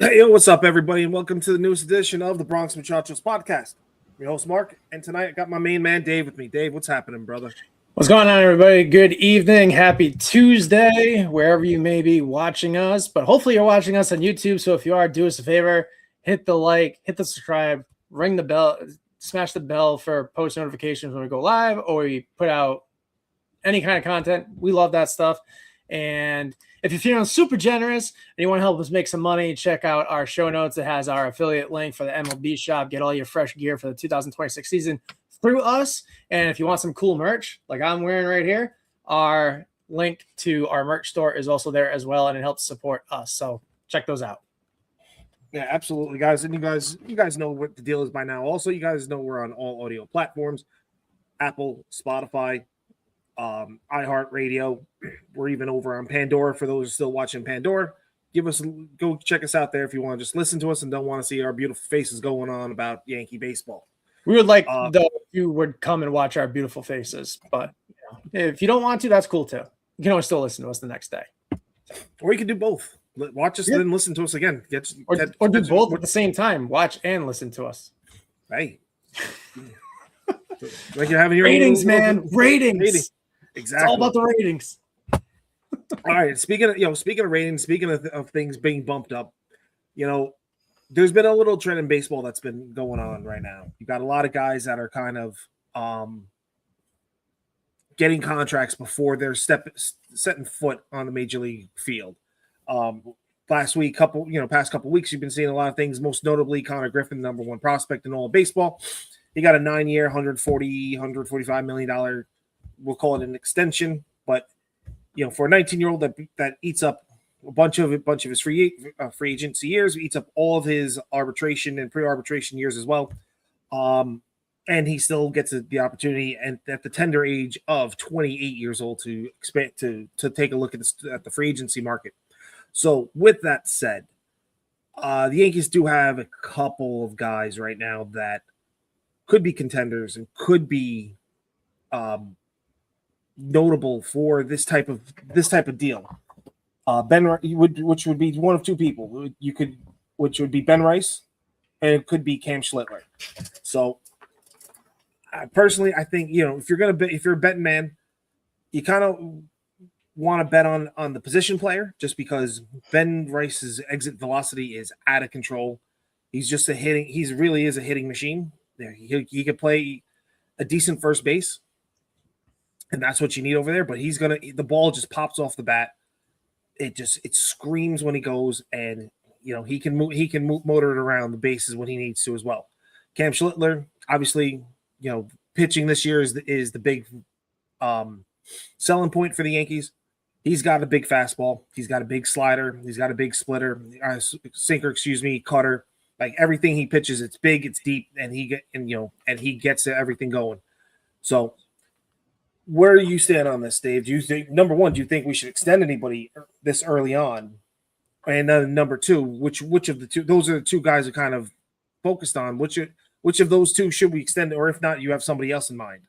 Hey, yo, what's up, everybody, and welcome to the newest edition of the Bronx Muchachos podcast. I'm your host, Mark, and tonight I got my main man, Dave, with me. Dave, what's happening, brother? What's going on, everybody? Good evening. Happy Tuesday, wherever you may be watching us. But hopefully you're watching us on YouTube. So if you are, do us a favor, hit the like, hit the subscribe, ring the bell, smash the bell for post notifications when we go live or we put out any kind of content. We love that stuff. And if you're feeling super generous and you want to help us make some money, check out our show notes. It has our affiliate link for the MLB shop. Get all your fresh gear for the 2026 season through us. And if you want some cool merch like I'm wearing right here, our link to our merch store is also there as well, and it helps support us. So check those out. Yeah, absolutely, guys. And you guys know what the deal is by now. Also, you guys know we're on all audio platforms: Apple, Spotify, iHeartRadio. We're even over on Pandora for those still watching Pandora. Go check us out there if you want to just listen to us and don't want to see our beautiful faces going on about Yankee baseball. We would like though if you would come and watch our beautiful faces, but if you don't want to, that's cool too. You can always still listen to us the next day, or you can do both. Watch us, then listen to us again. Or do both at the same time. Watch and listen to us. Hey, like you're having your ratings, man. Ratings. Exactly. It's all about the ratings. All right. Speaking of ratings, speaking of things being bumped up, there's been a little trend in baseball that's been going on right now. You got a lot of guys that are kind of getting contracts before they're setting foot on the major league field. Past couple weeks, you've been seeing a lot of things. Most notably, Connor Griffin, number one prospect in all of baseball. He got a 9-year, $145 million. We'll call it an extension, but for a 19-year-old that eats up a bunch of his free agency years, eats up all of his arbitration and pre-arbitration years as well, and he still gets the opportunity, and at the tender age of 28 years old, to expand to take a look at the free agency market. So, with that said, the Yankees do have a couple of guys right now that could be contenders and could be notable for this type of deal. Which would be one of two people. Which would be Ben Rice, and it could be Cam Schlitter. So, personally, I think if you're a betting man, you kind of want to bet on the position player, just because Ben Rice's exit velocity is out of control. He's just he really is a hitting machine. He could play a decent first base, and that's what you need over there. But the ball just pops off the bat. It screams when he goes, and he can motor it around the bases when he needs to as well. Cam Schlitter, obviously, pitching this year is the big selling point for the Yankees. He's got a big fastball. He's got a big slider. He's got a big sinker, cutter. Like everything he pitches, it's big, it's deep, and he gets everything going. So, where do you stand on this, Dave? Do you think, number one, do you think we should extend anybody this early on? And then number two, which of the two? Those are the two guys are kind of focused on. Which of those two should we extend, or if not, you have somebody else in mind?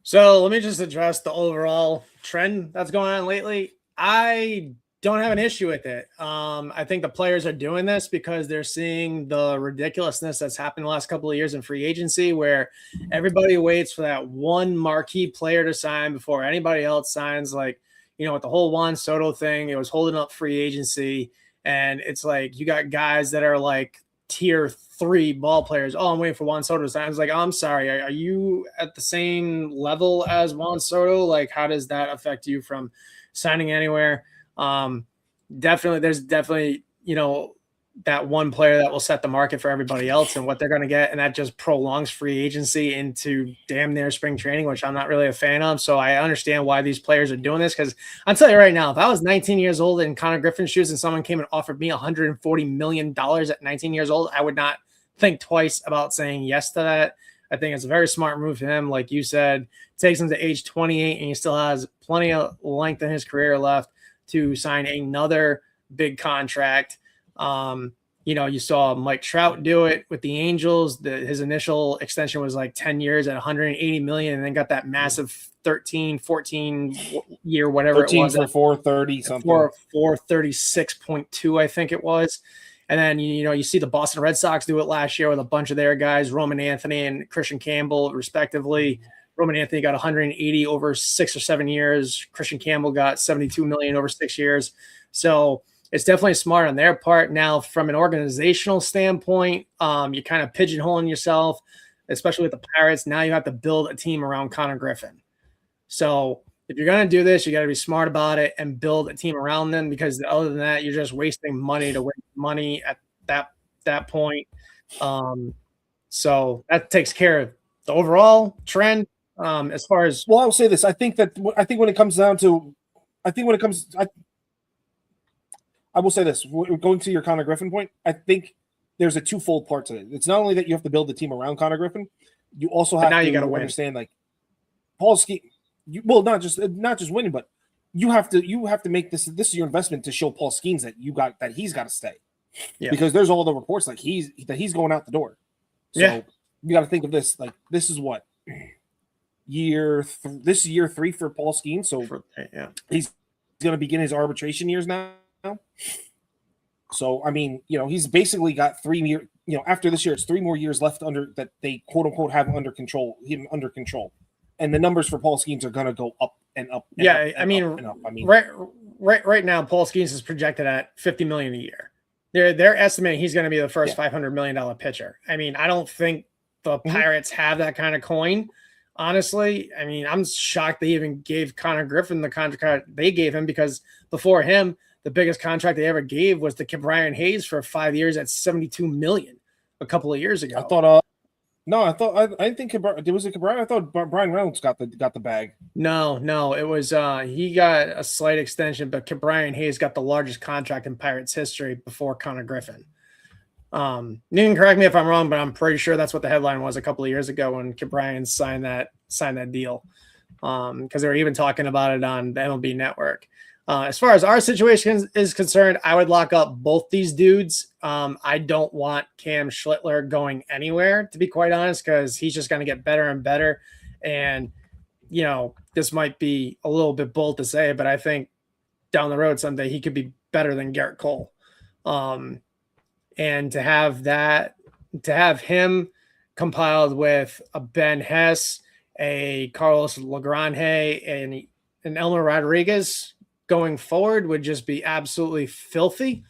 So let me just address the overall trend that's going on lately. I don't have an issue with it. I think the players are doing this because they're seeing the ridiculousness that's happened the last couple of years in free agency, where everybody waits for that one marquee player to sign before anybody else signs. Like, with the whole Juan Soto thing, it was holding up free agency. And it's like, you got guys that are like tier 3 ball players. Oh, I'm waiting for Juan Soto to sign. I was like, I'm sorry. Are you at the same level as Juan Soto? Like, how does that affect you from signing anywhere? There's definitely, that one player that will set the market for everybody else and what they're going to get. And that just prolongs free agency into damn near spring training, which I'm not really a fan of. So I understand why these players are doing this. Cause I'll tell you right now, if I was 19 years old in Connor Griffin's shoes and someone came and offered me $140 million at 19 years old, I would not think twice about saying yes to that. I think it's a very smart move for him. Like you said, it takes him to age 28 and he still has plenty of length in his career left to sign another big contract. You saw Mike Trout do it with the Angels. His initial extension was like 10 years at $180 million, and then got that massive 14 year, whatever 13 it was. 430 something. 436.2, I think it was. And then, you see the Boston Red Sox do it last year with a bunch of their guys, Roman Anthony and Christian Campbell, respectively. Roman Anthony got 180 over 6 or 7 years. Christian Campbell got 72 million over 6 years. So it's definitely smart on their part. Now, from an organizational standpoint, you're kind of pigeonholing yourself, especially with the Pirates. Now you have to build a team around Connor Griffin. So if you're going to do this, you got to be smart about it and build a team around them, because other than that, you're just wasting money to waste money at that point. So that takes care of the overall trend. As far as, well, I'll say this: I think when it comes down to, I will say this: going to your Connor Griffin point, I think there's a twofold part to it. It's not only that you have to build the team around Connor Griffin, you also have to understand, like, Paul Skeens. Not just winning, but you have to make this is your investment to show Paul Skeens that he's got to stay, because there's all the reports like he's going out the door. So you got to think of this, like, this is what year 3 for Paul Skeens. So he's going to begin his arbitration years now. So I mean, he's basically got 3 years. After this year, it's 3 more years left under that they quote unquote have under control. And the numbers for Paul Skeens are going to go up and up. And up and I mean, up and up. right now, Paul Skeens is projected at $50 million a year. They're estimating he's going to be the first $500 million pitcher. I mean, I don't think the Pirates have that kind of coin. Honestly, I mean, I'm shocked they even gave Connor Griffin the contract they gave him, because before him, the biggest contract they ever gave was to Brian Hayes for 5 years at $72 million a couple of years ago. I thought, I didn't think it was Brian. I thought Brian Reynolds got the bag. No, it was he got a slight extension, but Brian Hayes got the largest contract in Pirates history before Connor Griffin. You can correct me if I'm wrong, but I'm pretty sure that's what the headline was a couple of years ago when Brian signed that deal. Because they were even talking about it on the MLB Network. As far as our situation is concerned, I would lock up both these dudes. I don't want Cam Schlittler going anywhere, to be quite honest, because he's just going to get better and better. And, this might be a little bit bold to say, but I think down the road someday he could be better than Garrett Cole. And to have him compiled with a Ben Hess, a Carlos Lagrange, and Elmer Rodriguez going forward would just be absolutely filthy.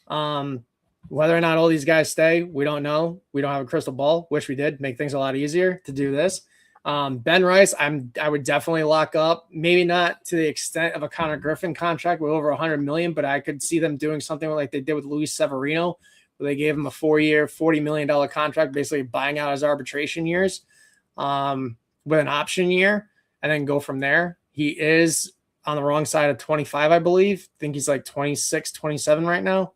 Whether or not all these guys stay, we don't know. We don't have a crystal ball. Wish we did. Make things a lot easier to do this. Ben Rice, I would definitely lock up. Maybe not to the extent of a Connor Griffin contract with over $100 million, but I could see them doing something like they did with Luis Severino, where they gave him a 4-year, $40 million contract, basically buying out his arbitration years with an option year, and then go from there. He is on the wrong side of 25, I believe. I think he's like 26, 27 right now.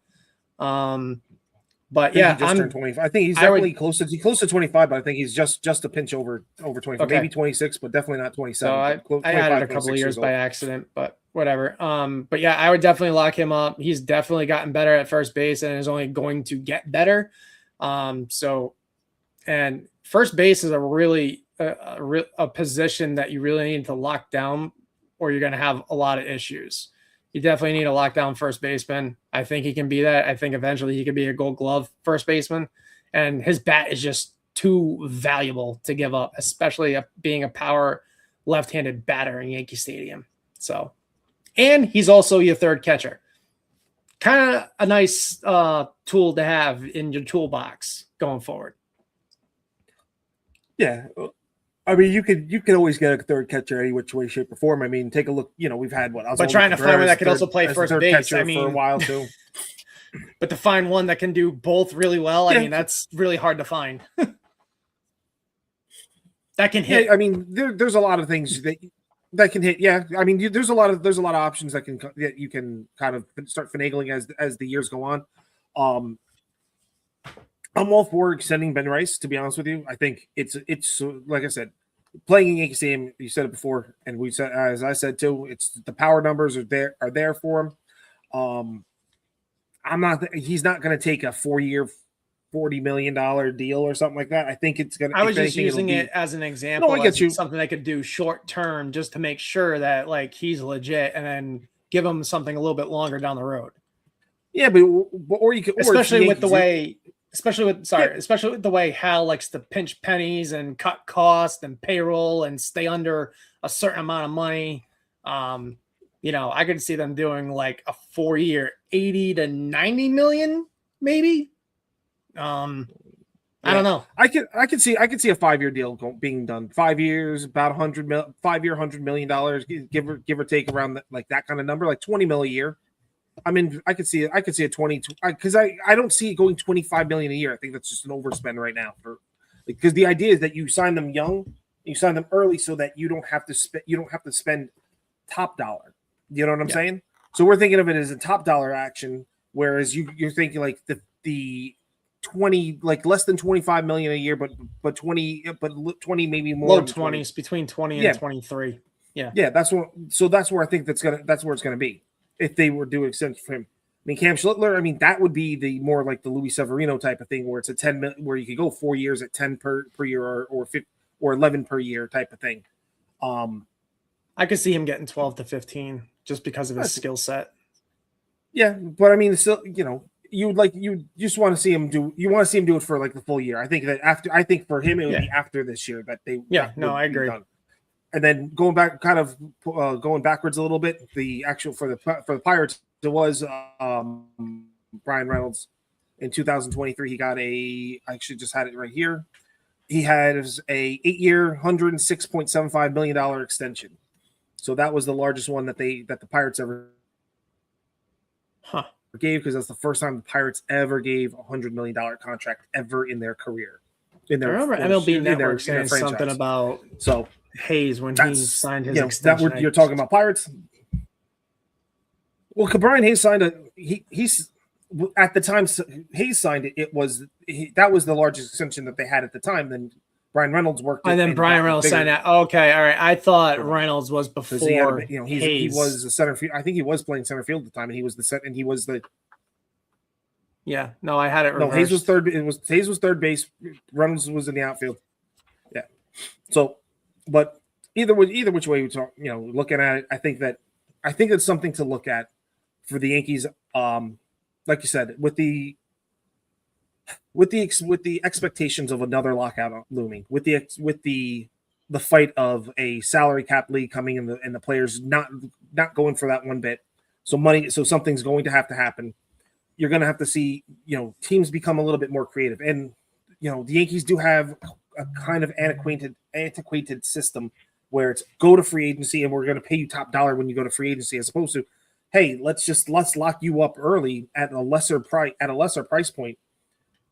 But yeah, he just turned 25. I think he's definitely close to 25, but I think he's just a pinch over 25, okay. Maybe 26, but definitely not 27. So I added a couple of years by accident, but whatever. But yeah, I would definitely lock him up. He's definitely gotten better at first base and is only going to get better. And first base is a really a position that you really need to lock down, or you're going to have a lot of issues. You definitely need a lockdown first baseman. I think he can be that. I think eventually he could be a Gold Glove first baseman, and his bat is just too valuable to give up, especially being a power left-handed batter in Yankee Stadium. So, and he's also your third catcher. Kind of a nice tool to have in your toolbox going forward. Yeah. I mean, you could always get a third catcher any which way, shape, or form. I mean, take a look. We've had what? But trying to find one that could also play first base. I mean, for a while too. But to find one that can do both really well, I mean, that's really hard to find. That can hit. Yeah, I mean, there's a lot of things that can hit. Yeah, I mean, there's a lot of options that you can kind of start finagling as the years go on. I'm all for extending Ben Rice, to be honest with you. I think it's like I said, playing in Yankee Stadium, you said it before, and we said, as I said too, it's the power numbers are there for him. He's not going to take a 4-year, $40 million deal or something like that. I think it's going to. I was just using it as an example. No, I get you. Something they could do short term just to make sure that like he's legit, and then give him something a little bit longer down the road. Yeah, but or you could, or especially with the way Hal likes to pinch pennies and cut costs and payroll and stay under a certain amount of money. I could see them doing like a 4-year 80 to 90 million, maybe. I don't know. I could see a 5-year deal being done. 5 years, about $100 million, give or take around that kind of number, like 20 mil a year. I mean, I could see a 20 because I don't see it going 25 million a year. I think that's just an overspend right now because the idea is that you sign them young, you sign them early so that you don't have to spend top dollar. You know what I'm saying? So we're thinking of it as a top dollar action, whereas you're thinking like the 20, like less than 25 million a year, but 20 maybe more, low 20s, between 20 and 23. Yeah, that's where I think that's where it's gonna be if they were doing extension for him. I mean, Cam Schlittler, I mean, that would be the more like the Luis Severino type of thing, where it's a 10 million, where you could go 4 years at 10 per year or 50, or 11 per year type of thing. I could see him getting 12 to 15 just because of his skill set. Yeah, but I mean, still, you just want to see him do it for like the full year. I think for him it would be after this year that they. Yeah, no, I agree. Done. And then going backwards a little bit, the actual for the Pirates, it was Brian Reynolds in 2023. He got I actually just had it right here. He had a 8-year, $106.75 million extension. So that was the largest one that the Pirates ever gave, because that's the first time the Pirates ever gave a $100 million contract ever in their career. I remember MLB Network saying something about Hayes when he signed his extension. You're talking about Pirates. Well, Brian Hayes signed he's at the time Hayes signed it. That was the largest extension that they had at the time. Then Brian Reynolds worked, and then Brian Reynolds signed that. Okay, all right. I thought Reynolds was before. He was the center field. I think he was playing center field at the time, and he was the. Yeah, no, I had it reversed. No, Hayes was third. Hayes was third base. Reynolds was in the outfield. Yeah. So, but either which way we talk, looking at it, I think it's something to look at for the Yankees. Like you said, with the expectations of another lockout looming, with the fight of a salary cap league coming in, and the players not going for that one bit, so something's going to have to happen. You're going to have to see, teams become a little bit more creative. And, the Yankees do have a kind of antiquated system where it's go to free agency and we're going to pay you top dollar when you go to free agency, as opposed to, hey, let's lock you up early at a lesser price point.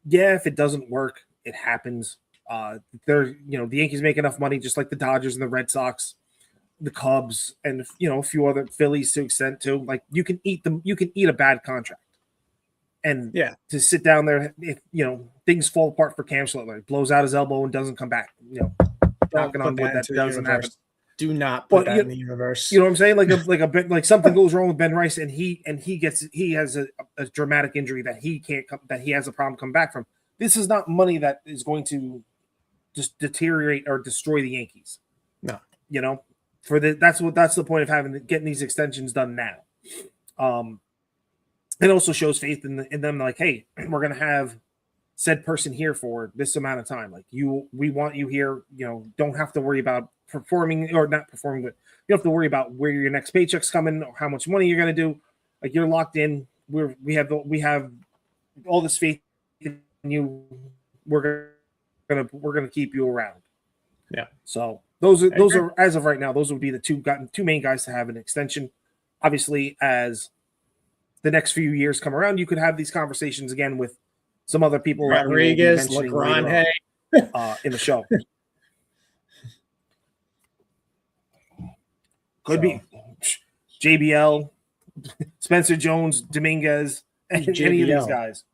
Yeah, if it doesn't work, it happens. The Yankees make enough money, just like the Dodgers and the Red Sox, the Cubs, and a few other Phillies to extent too. Like you can eat a bad contract. And to sit down there, if things fall apart for Cam Schlittler, blows out his elbow and doesn't come back, knocking on wood, that doesn't happen. Do not put that in the universe. You know what I'm saying? Like something goes wrong with Ben Rice, and he has a dramatic injury that he has a problem coming back from. This is not money that is going to just deteriorate or destroy the Yankees. No, that's the point of getting these extensions done now. It also shows faith in them, like, hey, we're going to have said person here for this amount of time. Like we want you here. Don't have to worry about performing or not performing, but you don't have to worry about where your next paycheck's coming or how much money you're going to do. Like you're locked in. We have all this faith in you. We're gonna keep you around. Yeah. So those are as of right now, those would be the two main guys to have an extension. Obviously, as the next few years come around, you could have these conversations again with some other people. Rodriguez, LeGrand, in the show. Could be JBL, Spencer Jones, Dominguez, any of these guys.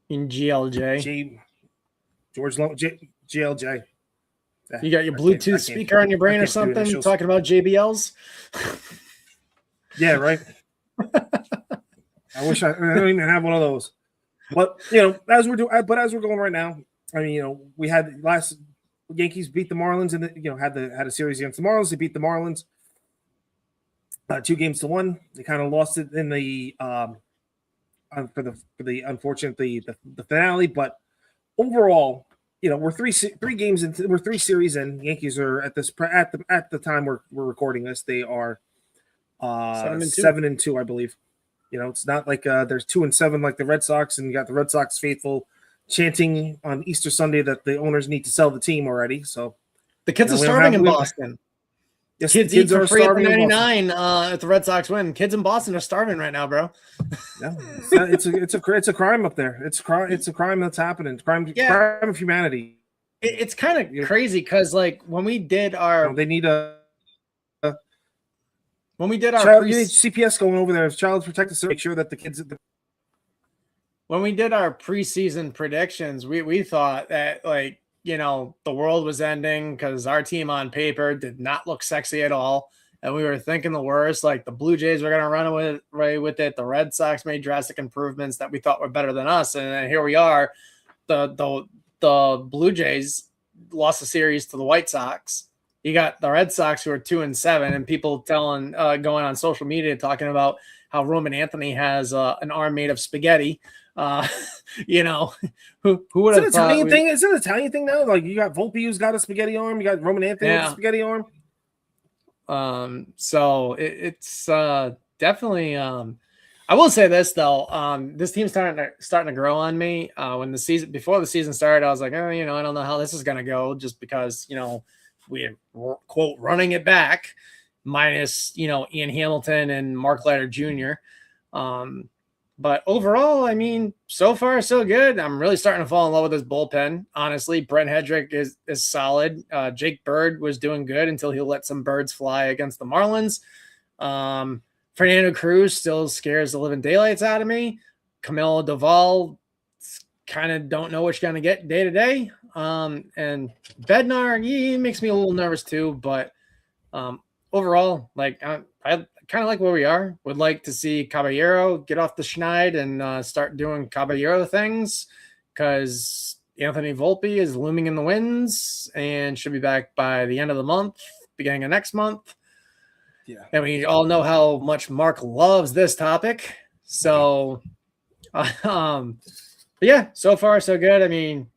In GLJ. GLJ. You got your Bluetooth speaker on your brain or something talking about JBLs? Yeah, right. I wish I don't even have one of those. But as we're going right now, I mean, we had last Yankees beat the Marlins and had a series against the Marlins. They beat the Marlins 2-1. They kind of lost it in the unfortunate the finale. But overall, we're three games into, we're 3 series in. Yankees are at the time we're recording this, they are 7-2, I believe. It's not like there's 2-7 like the Red Sox, and you got the Red Sox faithful chanting on Easter Sunday that the owners need to sell the team already. So the kids are starving in Boston. Yes, kids eat for free at the 99 if the Red Sox win. Kids in Boston are starving right now, bro. Yeah, it's a crime up there. It's a crime that's happening. Crime of humanity. It's kind of crazy because like when we did our they need when we did our CPS going over there as Child Protective Service, make sure that the kids. When we did our preseason predictions, we thought that like the world was ending because our team on paper did not look sexy at all, and we were thinking the worst. Like the Blue Jays were going to run away with it. The Red Sox made drastic improvements that we thought were better than us, and then here we are. The Blue Jays lost the series to the White Sox. You got the Red Sox who are 2-7, and people going on social media talking about how Roman Anthony has an arm made of spaghetti. Who would have thought? Is it an Italian thing now? Like you got Volpe who's got a spaghetti arm, you got Roman Anthony with a spaghetti arm. So it's definitely. I will say this though, this team's starting to grow on me. Before the season started, I was like, I don't know how this is gonna go, just because we are, quote, running it back, minus Ian Hamilton and Mark Leiter Jr. But overall, I mean, so far so good. I'm really starting to fall in love with this bullpen. Honestly, Brent Hedrick is solid. Jake Bird was doing good until he let some birds fly against the Marlins. Fernando Cruz still scares the living daylights out of me. Camilo Doval, kind of don't know what you're going to get day to day. And Bednar, he makes me a little nervous too. But overall, like I kind of like where we are. Would like to see Caballero get off the schneid and start doing Caballero things, because Anthony Volpe is looming in the wins and should be back by the end of the month, beginning of next month. Yeah. And we all know how much Mark loves this topic. So, but yeah, so far so good. I mean,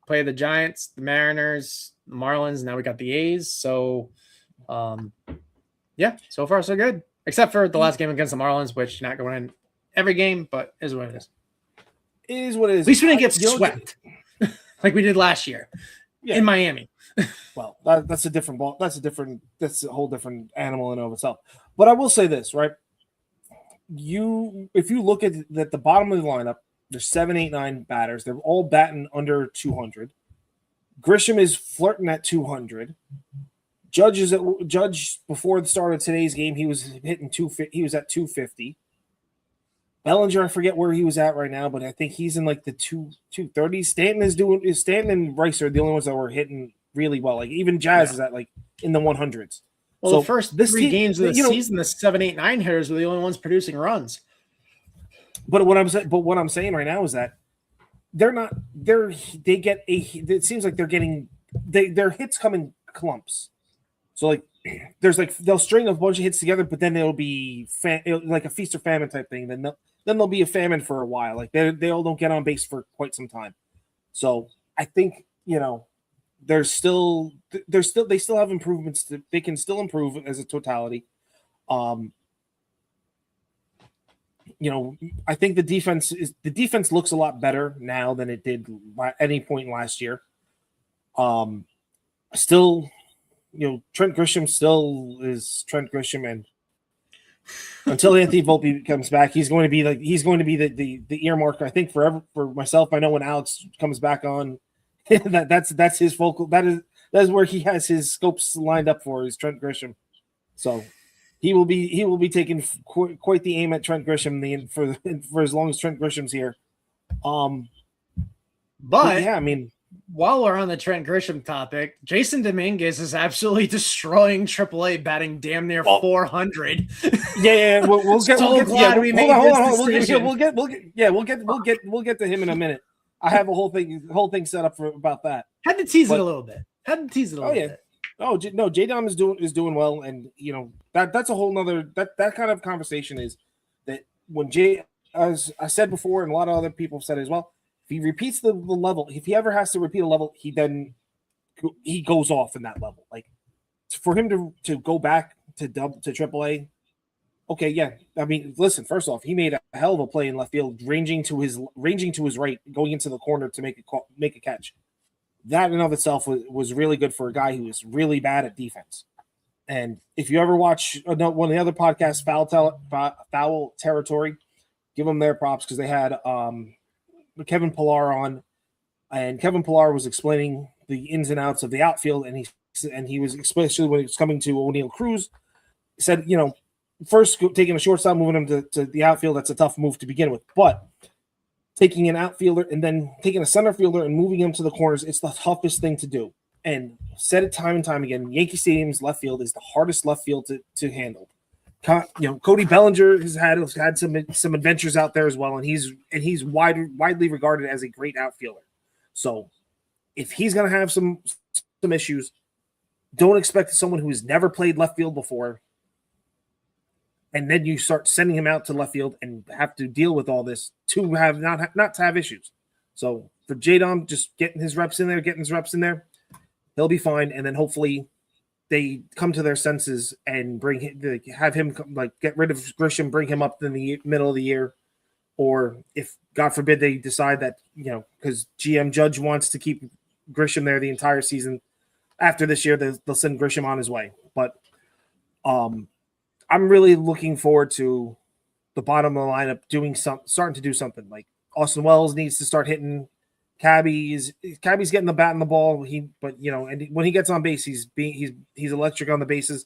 play the Giants, the Mariners, the Marlins. Now we got the A's. So, yeah, so far so good. Except for the last game against the Marlins, which not going in every game, but is what it is. It is what it is. At least we didn't get swept like we did last year in Miami. Well, that's a different ball. That's a whole different animal in and of itself. But I will say this, right? If you look at the bottom of the lineup, there's 7, 8, 9 batters. They're all batting under 200. Grisham is flirting at 200. Judge before the start of today's game, he was hitting 250. He was at 250. Bellinger, I forget where he was at right now, but I think he's in like the 230s. Stanton and Rice are the only ones that were hitting really well. Like even Jazz is at like in the 100s. Well, so the first 3 games of the season, the 7, 8, 9 hitters were the only ones producing runs. But what I'm saying right now is that it seems like they're getting their hits come in clumps. So like they'll string a bunch of hits together, but then it'll be like a feast or famine type thing. Then there'll be a famine for a while. Like they all don't get on base for quite some time. So I think they still have improvements. They can still improve as a totality. I think the defense looks a lot better now than it did at any point last year. Still, Trent Grisham still is Trent Grisham, and until Anthony Volpe comes back, he's going to be the earmark. I think for myself. I know when Alex comes back on, that's his focal. That is where he has his scopes lined up for, is Trent Grisham. So he will be taking quite the aim at Trent Grisham for as long as Trent Grisham's here. But yeah, I mean, while we're on the Trent Grisham topic, Jason Dominguez is absolutely destroying AAA, batting damn near 400. Yeah. We'll get to him in a minute. I have a whole thing set up for about that. Had to tease it a little bit. Bit. Oh no, J-Dom is doing well, and that's a whole nother that kind of conversation is that when as I said before, and a lot of other people have said it as well, if he repeats the level, if he ever has to repeat a level, he goes off in that level. Like for him to go back to AAA. Okay, yeah. I mean, listen. First off, he made a hell of a play in left field, ranging to his right, going into the corner to make a catch. That in of itself was really good for a guy who is really bad at defense. And if you ever watch one of the other podcasts, Foul Territory, give them their props because they had Kevin Pillar on, and Kevin Pillar was explaining the ins and outs of the outfield, and he was, especially when it was coming to O'Neal Cruz, said, first taking a shortstop, moving him to the outfield, that's a tough move to begin with. But taking an outfielder and then taking a center fielder and moving him to the corners, it's the toughest thing to do. And said it time and time again, Yankee Stadium's left field is the hardest left field to handle. Cody Bellinger has had some adventures out there as well, and he's widely regarded as a great outfielder. So if he's going to have some issues, don't expect someone who's never played left field before, and then you start sending him out to left field and have to deal with all this to have not to have issues. So for J-Dom, just getting his reps in there, he'll be fine, and then hopefully they come to their senses and have him get rid of Grisham, bring him up in the middle of the year, or if God forbid they decide that because GM Judge wants to keep Grisham there the entire season. After this year, they'll send Grisham on his way. But I'm really looking forward to the bottom of the lineup starting to do something. Like Austin Wells needs to start hitting. Cabby's getting the bat and the ball. And when he gets on base, he's electric on the bases.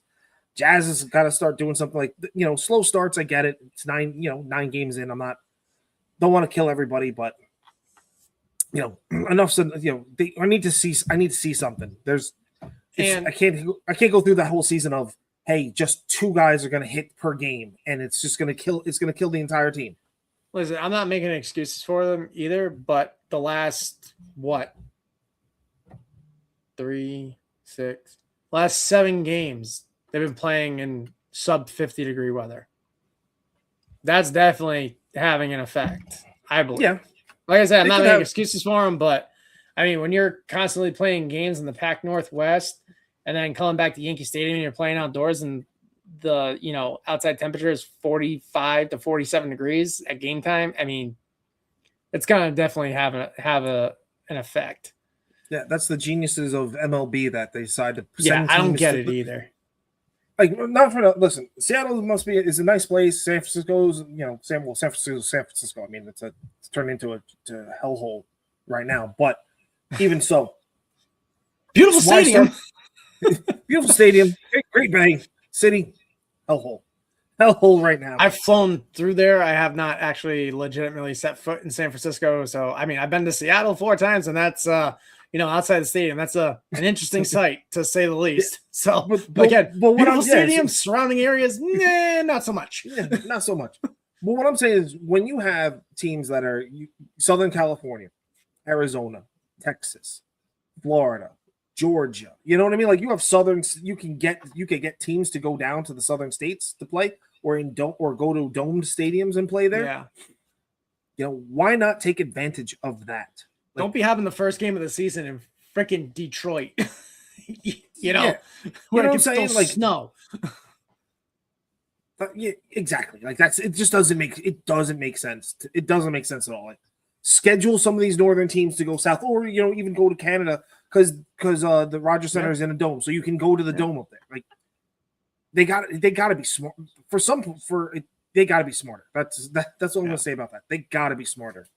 Jazz has got to start doing something like slow starts. I get it. It's 9 games in. Don't want to kill everybody, but enough. So I need to see something. I can't go through that whole season of, hey, just 2 guys are going to hit per game, and it's just going to kill. It's going to kill the entire team. Listen, I'm not making excuses for them either, but the last 7 games they've been playing in sub 50-degree weather. That's definitely having an effect, I believe. Yeah. Like I said, I'm not making excuses for them, but I mean, when you're constantly playing games in the Pac Northwest and then coming back to Yankee Stadium and you're playing outdoors and the outside temperature is 45 to 47 degrees at game time, I mean, it's gonna definitely have an effect. Yeah, that's the geniuses of MLB that they decide to. Yeah, I don't get it either. Like, not for listen. Seattle is a nice place. San Francisco's, San Francisco. I mean, it's turned into a hellhole right now. But even so, beautiful stadium, great bay city, hellhole right now. I've flown through there. I have not actually legitimately set foot in San Francisco. So, I mean, I've been to Seattle 4 times, and that's, outside the stadium. That's an interesting sight, to say the least. So, but again, beautiful stadium, surrounding areas, not so much. Yeah, not so much. But what I'm saying is, when you have teams that are Southern California, Arizona, Texas, Florida, Georgia, you know what I mean? Like, you have you can get teams to go down to the southern states to play, or go to domed stadiums and play there. Yeah. Why not take advantage of that? Don't be having the first game of the season in freaking Detroit. Yeah. Where it can still snow. Yeah, exactly. Like it just doesn't make sense. It doesn't make sense at all. Like, schedule some of these northern teams to go south, or even go to Canada because the Rogers Center is in a dome, so you can go to the dome up there. Like, they got to be smart they got to be smarter. That's what I'm gonna say about that. They got to be smarter.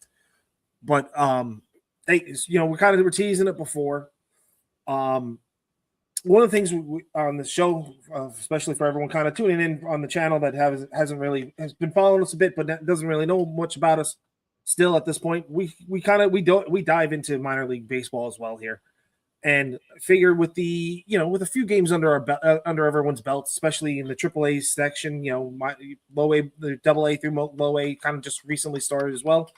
But we're teasing it before. One of the things on the show, especially for everyone kind of tuning in on the channel that has been following us a bit, but doesn't really know much about us still at this point, we dive into minor league baseball as well here, and figure with with a few games under under everyone's belt, especially in the AAA section, low A, the AA through low A kind of just recently started as well.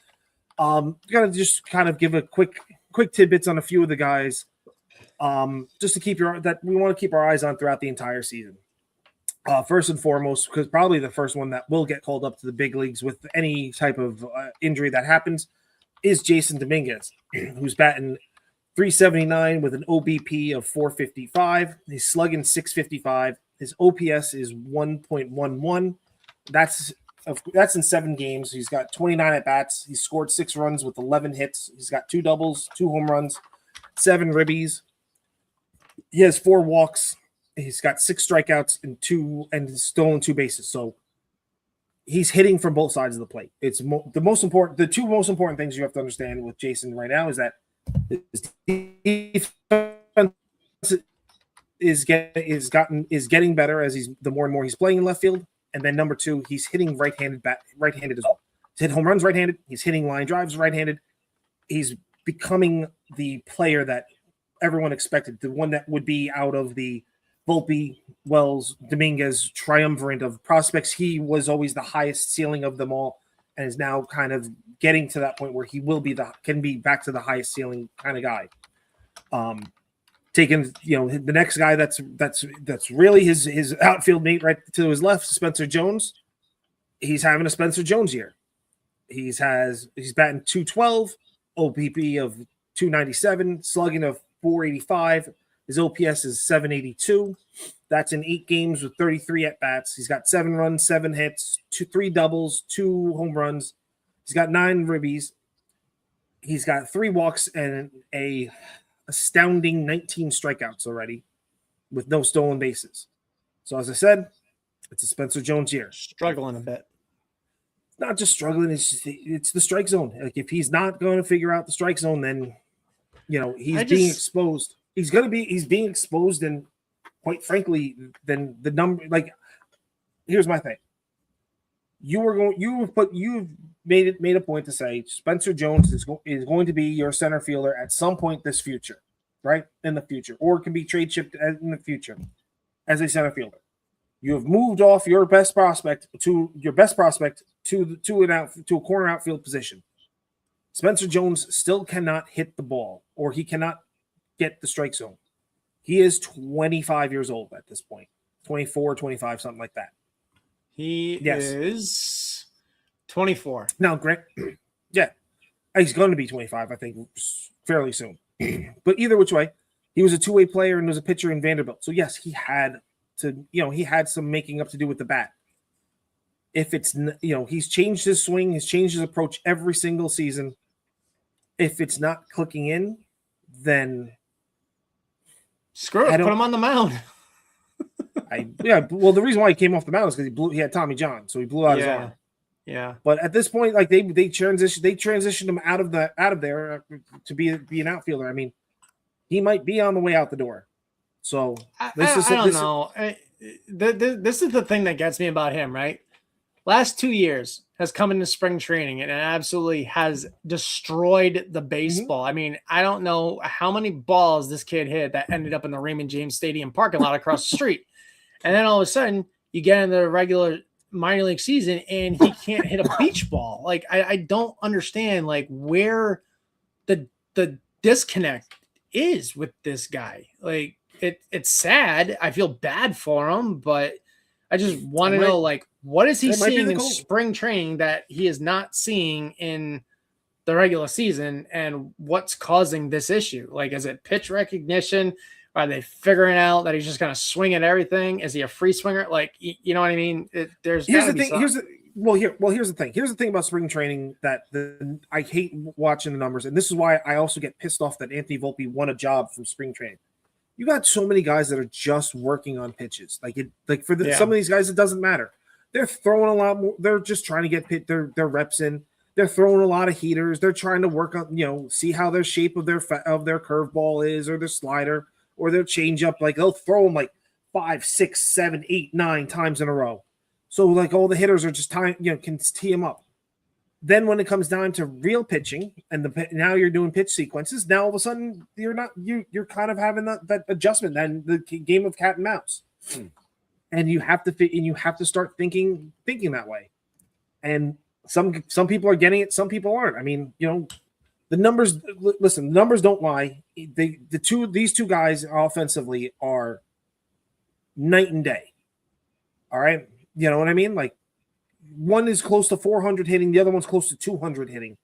Gotta just kind of give a quick tidbits on a few of the guys, just to keep we want to keep our eyes on throughout the entire season. First and foremost, because probably the first one that will get called up to the big leagues with any type of injury that happens is Jason Dominguez, who's batting 379 with an OBP of 455. He's slugging 655. His OPS is 1.11. That's in 7 games. He's got 29 at bats. He's scored 6 runs with 11 hits. He's got 2 doubles, 2 home runs, 7 ribbies. He has 4 walks. He's got 6 strikeouts and he's stolen 2 bases. So he's hitting from both sides of the plate. It's the 2 most important things you have to understand with Jason right now is that his defense is getting better as the more and more he's playing in left field. And then number 2, he's hitting right-handed as well. He's hitting home runs right-handed. He's hitting line drives right-handed. He's becoming the player that everyone expected, the one that would be out of the Volpe, Wells, Dominguez triumvirate of prospects. He was always the highest ceiling of them all, and is now kind of getting to that point where he can be back to the highest ceiling kind of guy. Taking the next guy that's really his outfield mate right to his left, Spencer Jones. He's having a Spencer Jones year. He's batting 212, OPP of 297, slugging of 485. His OPS is 782. That's in 8 games with 33 at bats. He's got 7 runs, 7 hits, 3 doubles, 2 home runs. He's got 9 ribbies. He's got 3 walks and a astounding 19 strikeouts already with no stolen bases. So as I said, it's a Spencer Jones year. Struggling a bit. Not just struggling, it's the strike zone. Like if he's not going to figure out the strike zone, then he's being exposed. He's being exposed, and quite frankly, then the number. Like, here's my thing. You've made a point to say Spencer Jones is going to be your center fielder at some point this future, right? In the future, or can be trade shipped in the future as a center fielder. You have moved off your best prospect to a corner outfield position. Spencer Jones still cannot hit the ball, or he cannot get the strike zone. He is 25 years old at this point. 24, 25, something like that. He is 24. Now, Grant, yeah, he's going to be 25, I think, fairly soon. But either which way, he was a 2-way player and was a pitcher in Vanderbilt. So, yes, he had some making up to do with the bat. If it's, he's changed his swing, he's changed his approach every single season. If it's not clicking in, then screw it, put him on the mound. Well, the reason why he came off the mound is because he had Tommy John, so he blew out his arm. Yeah. But at this point, like they transitioned him out of there to be an outfielder. I mean, he might be on the way out the door. So I don't know. This is the thing that gets me about him, right? Last 2 years has come into spring training and it absolutely has destroyed the baseball. I mean, I don't know how many balls this kid hit that ended up in the Raymond James Stadium parking lot across the street. And then all of a sudden you get into the regular minor league season and he can't hit a beach ball. Like, I don't understand like where the disconnect is with this guy. Like it's sad. I feel bad for him, but I just want to know, like, what is he seeing in spring training that he is not seeing in the regular season, and what's causing this issue? Like, is it pitch recognition? Are they figuring out that he's just going to swing at everything? Is he a free swinger? Like, you know what I mean? Here's the thing. Here's the thing about spring training that I hate watching the numbers, and this is why I also get pissed off that Anthony Volpe won a job from spring training. You got so many guys that are just working on pitches. Some of these guys, it doesn't matter. They're throwing a lot more. They're just trying to get their reps in. They're throwing a lot of heaters. They're trying to work on, see how their shape of their curveball is, or their slider, or their changeup. Like, they'll throw them like 5, 6, 7, 8, 9 times in a row. So like all the hitters are just can tee them up. Then when it comes down to real pitching, and now you're doing pitch sequences, now all of a sudden you're kind of having that adjustment, then the game of cat and mouse, and you have to start thinking that way. And some people are getting it, some people aren't. I mean, the numbers. Listen, the numbers don't lie. These two guys offensively are night and day. All right. You know what I mean? Like one is close to 400 hitting, the other one's close to 200 hitting.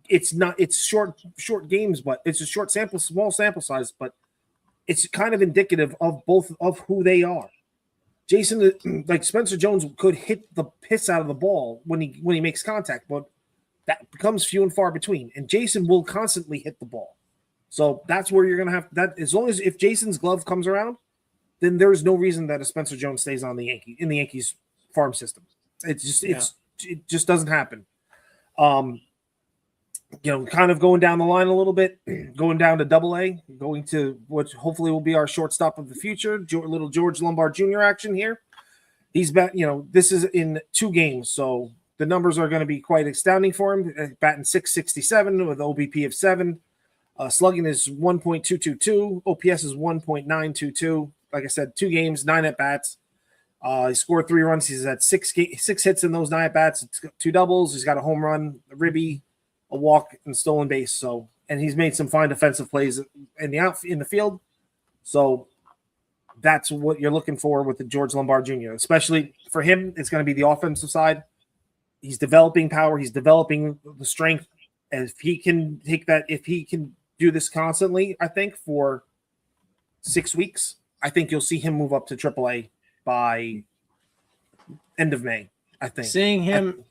It's short games, but it's a small sample size, but it's kind of indicative of both of who they are. Jason, like Spencer Jones, could hit the piss out of the ball when he makes contact, but that becomes few and far between. And Jason will constantly hit the ball, so that's where you're gonna have that. As long as if Jason's glove comes around, then there's no reason that a Spencer Jones stays on the Yankees farm system. It just doesn't happen. Kind of going down the line a little bit, going down to Double-A, going to what hopefully will be our shortstop of the future, little George Lombard Jr. action here. He's this is in 2 games, so the numbers are going to be quite astounding for him. Batting .667 with OBP of 7. Slugging is 1.222. OPS is 1.922. Like I said, 2 games, 9 at-bats. He scored 3 runs. He's had 6 hits in those 9 at-bats, 2 doubles. He's got a home run, a ribby, a walk, and stolen base. So, and he's made some fine defensive plays in the field. So that's what you're looking for with the George Lombard Jr. Especially for him, it's going to be the offensive side. He's developing power. He's developing the strength. And if he can do this constantly, I think for 6 weeks, I think you'll see him move up to AAA by end of May. I think seeing him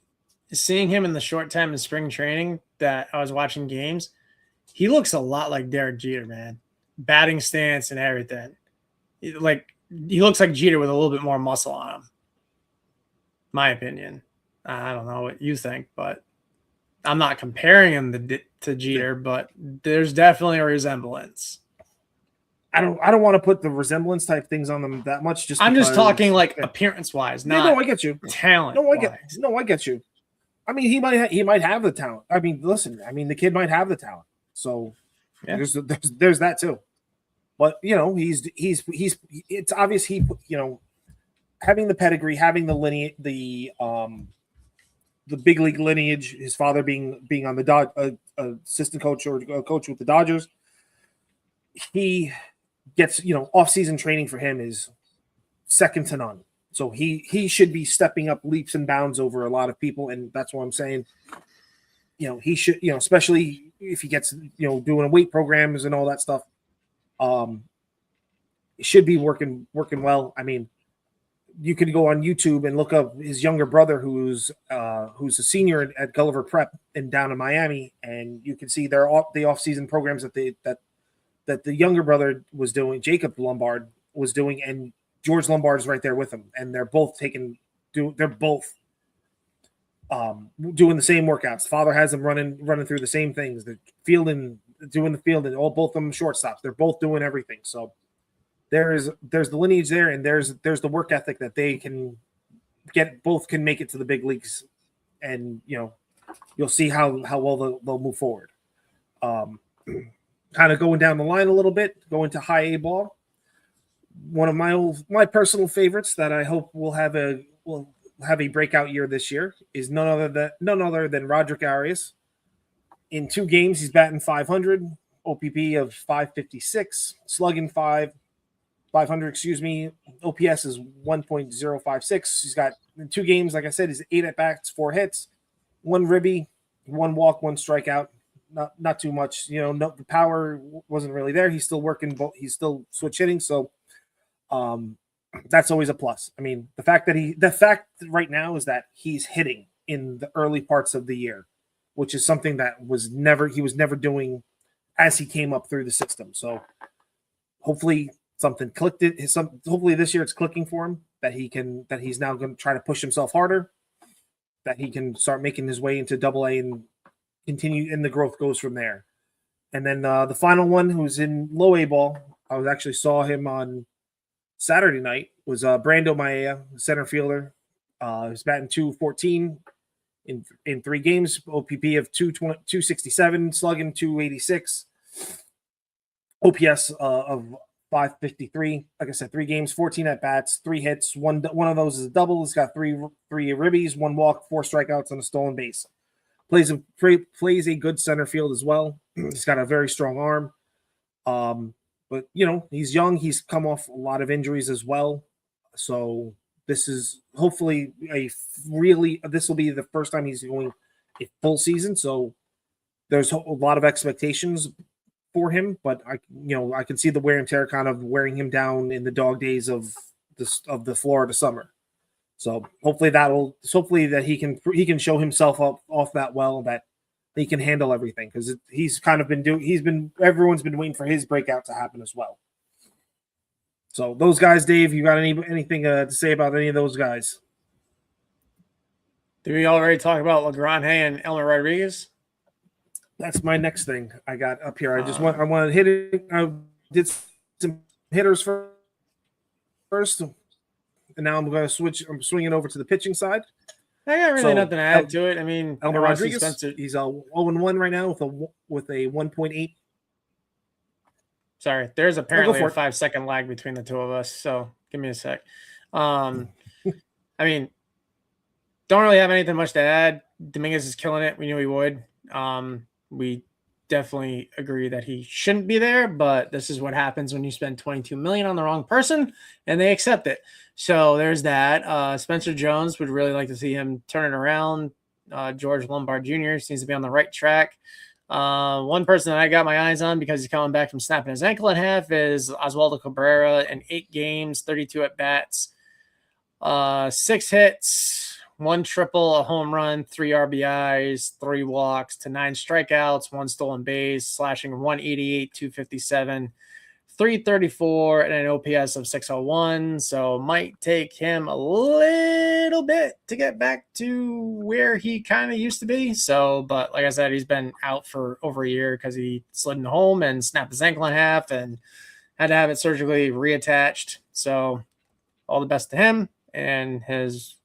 in the short time in spring training that I was watching games, he looks a lot like Derek Jeter, man. Batting stance and everything. Like he looks like Jeter with a little bit more muscle on him. My opinion. I don't know what you think, but I'm not comparing him to Jeter, but there's definitely a resemblance. I don't want to put the resemblance type things on them that much. I'm just talking like appearance wise, not no, I get you. Talent. I get you. I mean, he might have the talent. I mean, listen, the kid might have the talent. So there's that too. But he's it's obvious having the pedigree, having the lineage, the big league lineage, his father being on the assistant coach or coach with the Dodgers, he gets off-season training for him is second to none. So he should be stepping up leaps and bounds over a lot of people, and that's what I'm saying. He should, especially if he gets doing weight programs and all that stuff. It should be working well. I mean, you could go on YouTube and look up his younger brother, who's a senior at Gulliver Prep down in Miami, and you can see the off-season programs that the younger brother was doing, Jacob Lombard was doing, and George Lombard's right there with him, and they're both doing the same workouts. Father has them running through the same things, the fielding, doing the field, and both of them shortstops. They're both doing everything. So there's the lineage there, and there's the work ethic that they can get. Both can make it to the big leagues, and you'll see how well they'll move forward. Kind of going down the line a little bit, going to high A ball. One of my personal favorites that I hope will have a breakout year this year is none other than Roderick Arias. In 2 games, he's batting .500, OPP of 556, slugging 500. OPS is 1.056. He's got in 2 games, like I said, he's 8 at bats, 4 hits, 1 ribby, 1 walk, 1 strikeout. Not too much, the power wasn't really there. He's still working, he's still switch hitting, so that's always a plus. I mean, the fact right now is that he's hitting in the early parts of the year, which is something that he was never doing as he came up through the system. So hopefully something clicked. Hopefully this year it's clicking for him, that he's now going to try to push himself harder, that he can start making his way into Double-A and continue, and the growth goes from there. And then the final one, who's in low A ball, I actually saw him on Saturday night, was Brando Maea, center fielder. He's batting .214 in 3 games, OPP of 267, slugging 286, OPS of 553. Like I said, 3 games, 14 at bats, 3 hits. One of those is a double. He's got 3 ribbies, 1 walk, 4 strikeouts, and a stolen base. Plays a good center field as well. He's got a very strong arm. But he's young. He's come off a lot of injuries as well. So this is hopefully this will be the first time he's going a full season. So there's a lot of expectations for him, but I can see the wear and tear kind of wearing him down in the dog days of the Florida summer. So hopefully that he can show himself off that well, that he can handle everything, because he's kind of everyone's been waiting for his breakout to happen as well. So those guys, Dave, you got anything to say about any of those guys? Did we already talk about LeGrand and Elmer Rodriguez? That's my next thing I got up here. I want to hit it. I did some hitters first, and now I'm going to switch. I'm swinging over to the pitching side. I got really nothing to add to it. I mean, Elmer Rodriguez, he's 0-1 right now with a 1.8. Sorry, there's apparently a 5-second lag between the two of us, so give me a sec. I mean, don't really have anything much to add. Dominguez is killing it. We knew he would. We definitely agree that he shouldn't be there, but this is what happens when you spend $22 million on the wrong person and they accept it. So there's that. Spencer Jones, would really like to see him turn it around. George Lombard Jr. seems to be on the right track. One person that I got my eyes on because he's coming back from snapping his ankle in half is Oswaldo Cabrera. In 8 games, 32 at bats, 6 hits, 1 triple, a home run, 3 RBIs, 3 walks to 9 strikeouts, 1 stolen base, slashing 188, 257, 334, and an OPS of 601. So might take him a little bit to get back to where he kind of used to be. So, but like I said, he's been out for over a year because he slid in home and snapped his ankle in half and had to have it surgically reattached. So all the best to him and his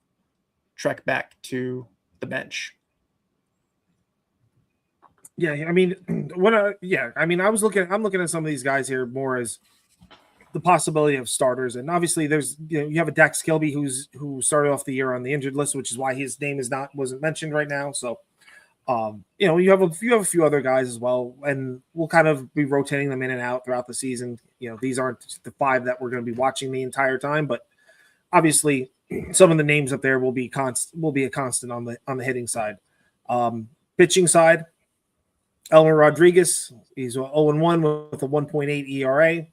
trek back to the bench. Yeah, I mean, I'm looking at some of these guys here more as the possibility of starters, and obviously there's you have a Dax Kilby who started off the year on the injured list, which is why his name wasn't mentioned right now. So, you have a few other guys as well, and we'll kind of be rotating them in and out throughout the season. These aren't the 5 that we're going to be watching the entire time, but obviously some of the names up there will be a constant on the hitting side. Pitching side, Elmer Rodriguez, he's 0-1 with a 1.8 ERA.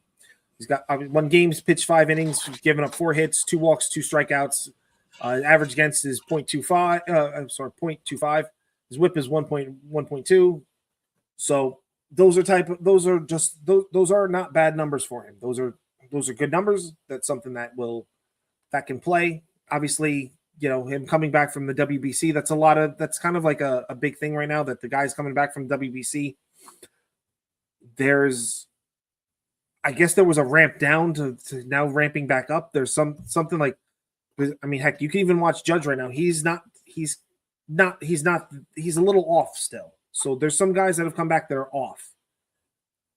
He's got 1 game's pitched 5 innings, he's given up 4 hits, 2 walks, 2 strikeouts. Average against is 0.25. His whip is 1.2. So those are not bad numbers for him. Those are good numbers. That's something that can play. Obviously, him coming back from the WBC, that's kind of like a big thing right now, that the guy's coming back from WBC. I guess there was a ramp down to now ramping back up. There's something like, I mean, heck, you can even watch Judge right now. He's a little off still. So there's some guys that have come back that are off.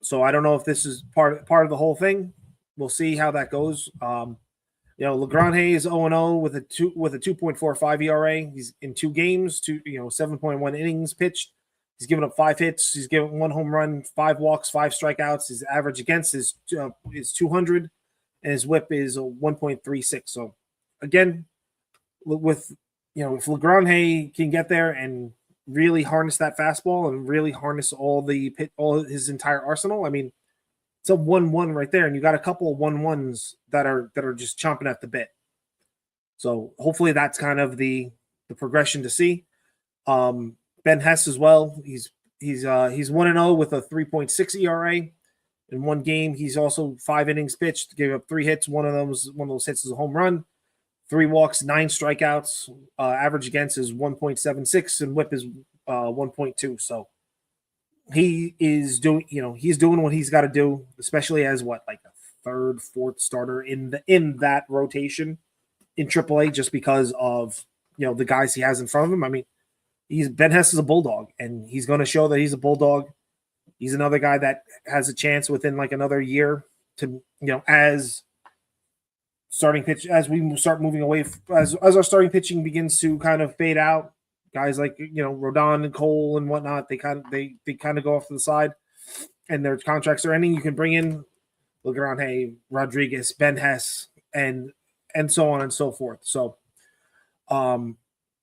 So I don't know if this is part of the whole thing. We'll see how that goes. LeGrand is 0-0 with a 2.45 ERA. He's in 2 games, 7.1 innings pitched. He's given up 5 hits. He's given 1 home run, 5 walks, 5 strikeouts. His average against is 200, and his whip is 1.36. So again, if LeGrand can get there and really harness that fastball and really harness all his entire arsenal, I mean, it's a 1-1 right there, and you got a couple of 1-1s that are just chomping at the bit. So hopefully that's kind of the progression to see. Ben Hess as well. He's 1-0 with a 3.6 ERA. In 1 game, he's also 5 innings pitched, gave up 3 hits. One of those hits is a home run, 3 walks, 9 strikeouts. Average against is 1.76, and whip is 1.2. So he is doing what he's got to do, especially as a 3rd, 4th starter in that rotation in AAA, just because of the guys he has in front of him. I mean, Ben Hess is a bulldog, and he's going to show that he's a bulldog. He's another guy that has a chance within another year to as starting pitch, as we start moving away, as our starting pitching begins to kind of fade out. Guys like Rodon and Cole and whatnot, they kind of go off to the side, and their contracts are ending. You can bring in LeGrand, Rodriguez, Ben Hess, and and so on and so forth. So,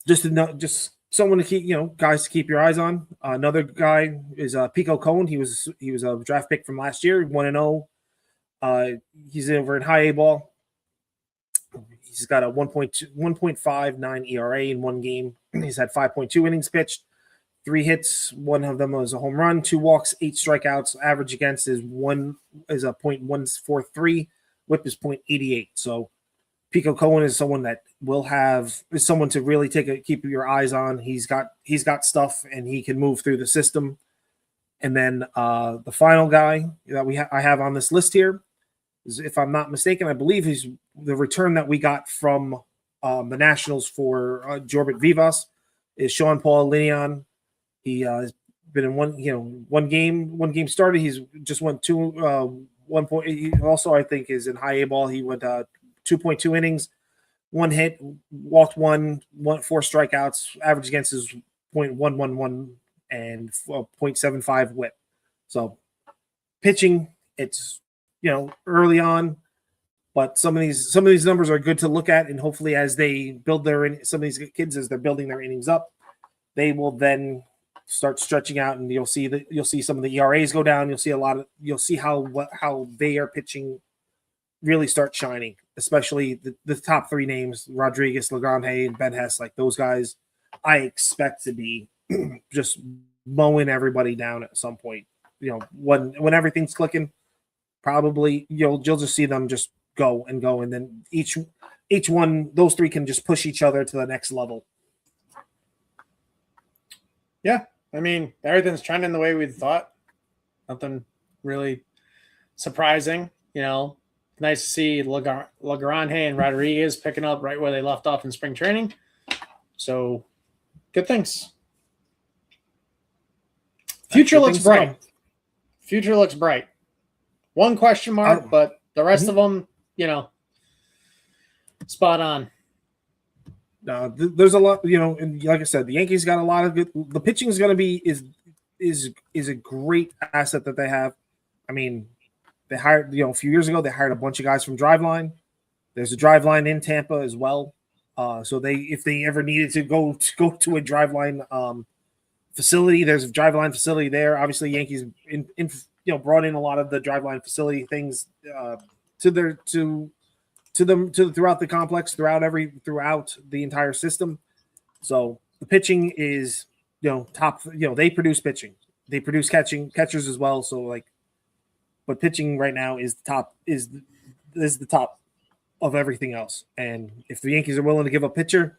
just to know, just someone to keep, guys to keep your eyes on. Another guy is Pico Cohen. He was a draft pick from last year, 1-0. He's over in high A ball. He's got a 1.59 ERA in one game. He's had 5.2 innings pitched, 3 hits. One of them was a home run, 2 walks, 8 strikeouts. Average against is a .143. Whip is .88. So Pico Cohen is someone that is someone to really keep your eyes on. He's got stuff, and he can move through the system. And then the final guy that I have on this list here is, if I'm not mistaken, I believe he's the return that we got from the Nationals for Jorbit Vivas is Sean Paul Linion. He has been in one game started. He's just went 1 point. He also, I think, is in high A ball. He went 2.2 innings, 1 hit, walked 4 strikeouts. Average against is .111 and 0.75 whip. So pitching, it's early on, but some of these numbers are good to look at, and hopefully as they build some of these kids, as they're building their innings up, they will then start stretching out, and you'll see some of the ERAs go down. You'll see how they are pitching really start shining, especially the top 3 names, Rodriguez, Legrand-Hay, and Ben Hess. Like those guys, I expect to be just mowing everybody down at some point. When everything's clicking, probably you'll just see them just go, and then each one, those 3 can just push each other to the next level. Yeah, I mean, everything's trending the way we thought. Nothing really surprising. Nice to see Legrand-Hay and Rodriguez picking up right where they left off in spring training. So, good things. Future looks bright. Future looks bright. One question mark, but the rest of them, spot on. There's a lot, and like I said, the Yankees got a lot of good. The pitching is going to be is a great asset that they have. I mean, they hired, a few years ago, they hired a bunch of guys from Driveline. There's a Driveline in Tampa as well. So if they ever needed to go to a Driveline facility, there's a Driveline facility there. Obviously, Yankees brought in a lot of the Driveline facility things throughout the complex, throughout the entire system. So the pitching is top. They produce pitching, they produce catchers as well. So but pitching right now is the top of everything else. And if the Yankees are willing to give a pitcher,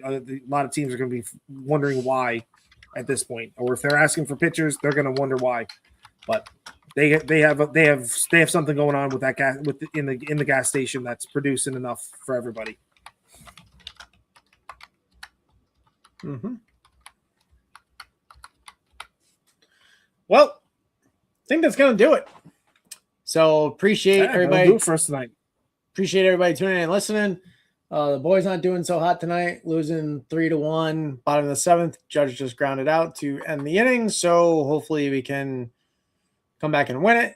a lot of teams are going to be wondering why at this point. Or if they're asking for pitchers, they're going to wonder why. But they have something going on with that gas in the gas station that's producing enough for everybody. Mm-hmm. Well, I think that's going to do it. So appreciate everybody. Do it for us tonight. Appreciate everybody tuning in and listening. The boys not doing so hot tonight, losing 3-1, bottom of the 7th. Judge just grounded out to end the inning, so hopefully we can come back and win it.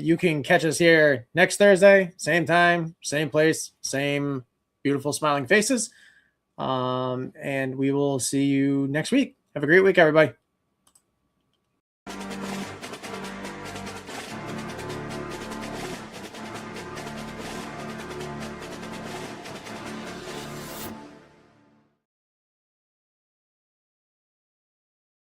You can catch us here next Thursday, same time, same place, same beautiful smiling faces. And we will see you next week. Have a great week, everybody.